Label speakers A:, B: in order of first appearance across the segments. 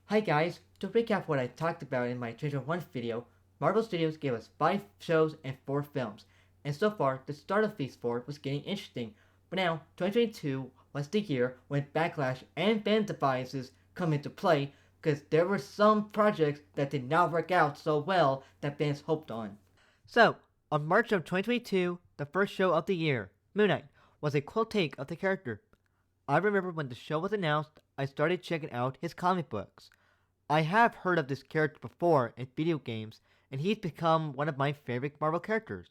A: Hi guys, to recap what I talked about in my 2021 video, Marvel Studios gave us 5 shows and 4 films, and so far the start of Phase 4 was getting interesting, but now 2022 was the year when backlash and fan devices come into play because there were some projects that did not work out so well that fans hoped on. So, on March of 2022, the first show of the year, Moon Knight, was a cool take of the character. I remember when the show was announced, I started checking out his comic books. I have heard of this character before in video games, and he's become one of my favorite Marvel characters.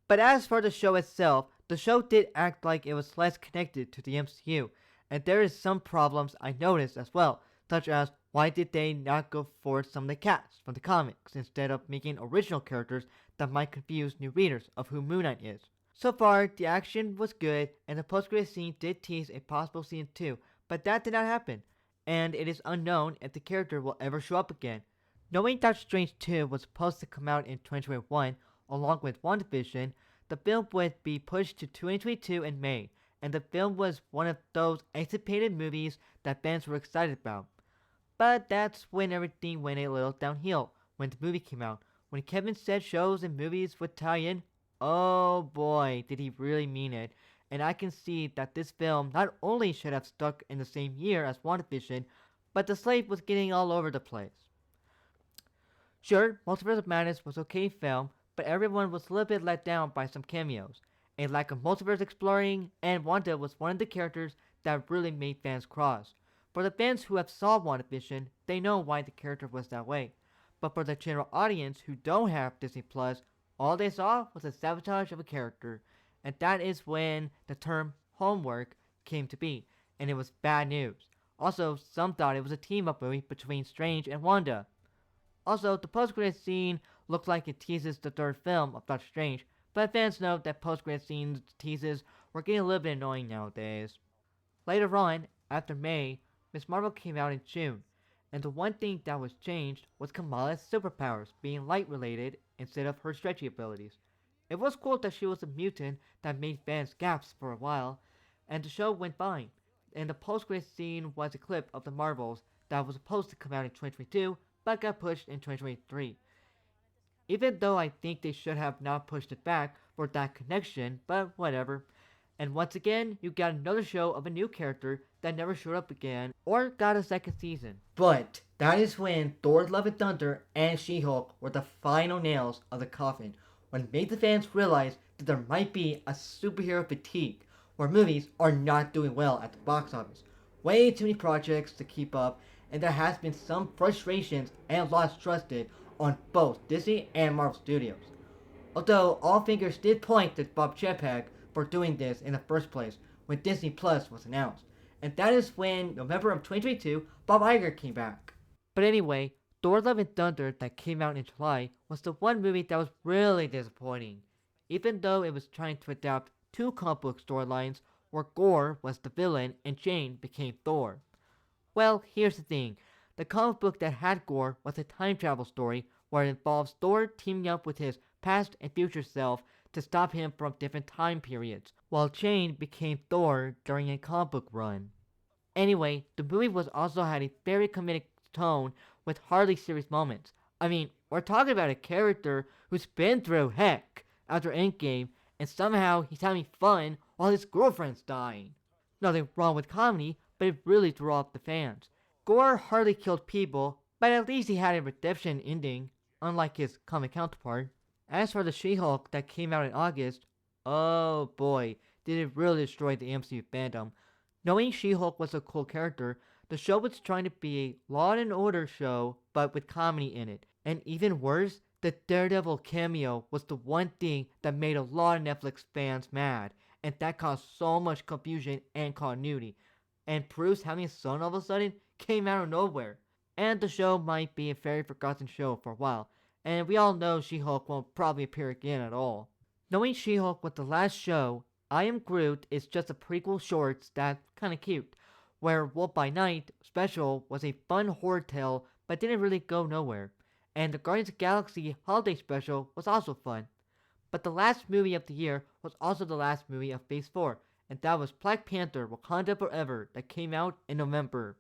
A: But as for the show itself, the show did act like it was less connected to the MCU, and there is some problems I noticed as well, such as why did they not go for some of the cast from the comics instead of making original characters that might confuse new readers of who Moon Knight is. So far, the action was good, and the post-credit scene did tease a possible season 2, but that did not happen, and it is unknown if the character will ever show up again. Knowing Doctor Strange 2 was supposed to come out in 2021, along with WandaVision, the film would be pushed to 2022 in May, and the film was one of those anticipated movies that fans were excited about. But that's when everything went a little downhill when the movie came out. When Kevin said shows and movies would tie in, oh boy, did he really mean it. And I can see that this film not only should have stuck in the same year as WandaVision, but the slate was getting all over the place. Sure, Multiverse of Madness was okay film, but everyone was a little bit let down by some cameos. A lack of multiverse exploring, and Wanda was one of the characters that really made fans cross. For the fans who have saw WandaVision, they know why the character was that way. But for the general audience who don't have Disney Plus, all they saw was a sabotage of a character, and that is when the term homework came to be, and it was bad news. Also, some thought it was a team-up movie between Strange and Wanda. Also, the post-credit scene looks like it teases the third film of Doctor Strange, but fans note that post-credit scenes teases were getting a little bit annoying nowadays. Later on, after May, Miss Marvel came out in June, and the one thing that was changed was Kamala's superpowers being light-related instead of her stretchy abilities. It was cool that she was a mutant that made fans gasp for a while, and the show went by, and the post-credit scene was a clip of the Marvels that was supposed to come out in 2022 but got pushed in 2023. Even though I think they should have not pushed it back for that connection, but whatever. And once again, you got another show of a new character that never showed up again or got a second season. But that is when Thor Love and Thunder and She-Hulk were the final nails of the coffin, when it made the fans realize that there might be a superhero fatigue, where movies are not doing well at the box office. Way too many projects to keep up, and there has been some frustrations and lost trusted on both Disney and Marvel Studios. Although all fingers did point to Bob Chapek for doing this in the first place when Disney Plus was announced. And that is when, November of 2022, Bob Iger came back. But anyway, Thor Love and Thunder that came out in July was the one movie that was really disappointing. Even though it was trying to adapt two comic book storylines where Gore was the villain and Jane became Thor. Well, here's the thing. The comic book that had Gore was a time travel story where it involves Thor teaming up with his past and future self to stop him from different time periods, while Jane became Thor during a comic book run. Anyway, the movie was also had a very comedic tone with hardly serious moments. I mean, we're talking about a character who's been through heck after Endgame, and somehow he's having fun while his girlfriend's dying. Nothing wrong with comedy, but it really threw off the fans. Gore hardly killed people, but at least he had a redemption ending, unlike his comic counterpart. As for the She-Hulk that came out in August, oh boy, did it really destroy the MCU fandom. Knowing She-Hulk was a cool character, the show was trying to be a Law and Order show, but with comedy in it. And even worse, the Daredevil cameo was the one thing that made a lot of Netflix fans mad, and that caused so much confusion and continuity. And Bruce having a son all of a sudden came out of nowhere. And the show might be a very forgotten show for a while, and we all know She-Hulk won't probably appear again at all. Knowing She-Hulk was the last show, I Am Groot is just a prequel shorts that's kinda cute, where Wolf by Night special was a fun horror tale but didn't really go nowhere, and the Guardians of the Galaxy holiday special was also fun. But the last movie of the year was also the last movie of Phase 4, and that was Black Panther Wakanda Forever that came out in November.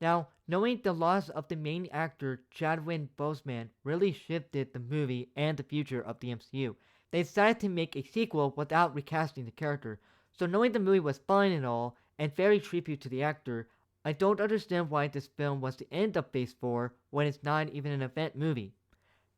A: Now, knowing the loss of the main actor Chadwick Boseman really shifted the movie and the future of the MCU. They decided to make a sequel without recasting the character. So knowing the movie was fine and all, and very tribute to the actor, I don't understand why this film was the end of Phase 4 when it's not even an event movie.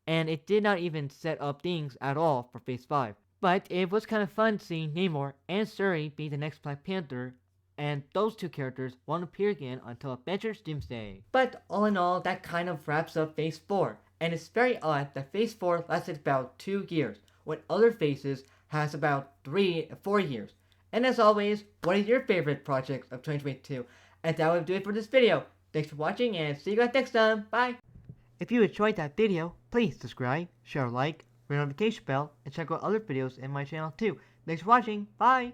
A: And it did not even set up things at all for Phase 5. But it was kind of fun seeing Namor and Shuri be the next Black Panther, and those two characters won't appear again until Avengers Doomsday. But all in all, that kind of wraps up Phase 4, and it's very odd that Phase 4 lasted about 2 years, when other phases has about 4 years. And as always, what is your favorite projects of 2022? And that will do it for this video. Thanks for watching, and see you guys next time. Bye! If you enjoyed that video, please subscribe, share a like, ring the notification bell, and check out other videos in my channel too. Thanks for watching. Bye!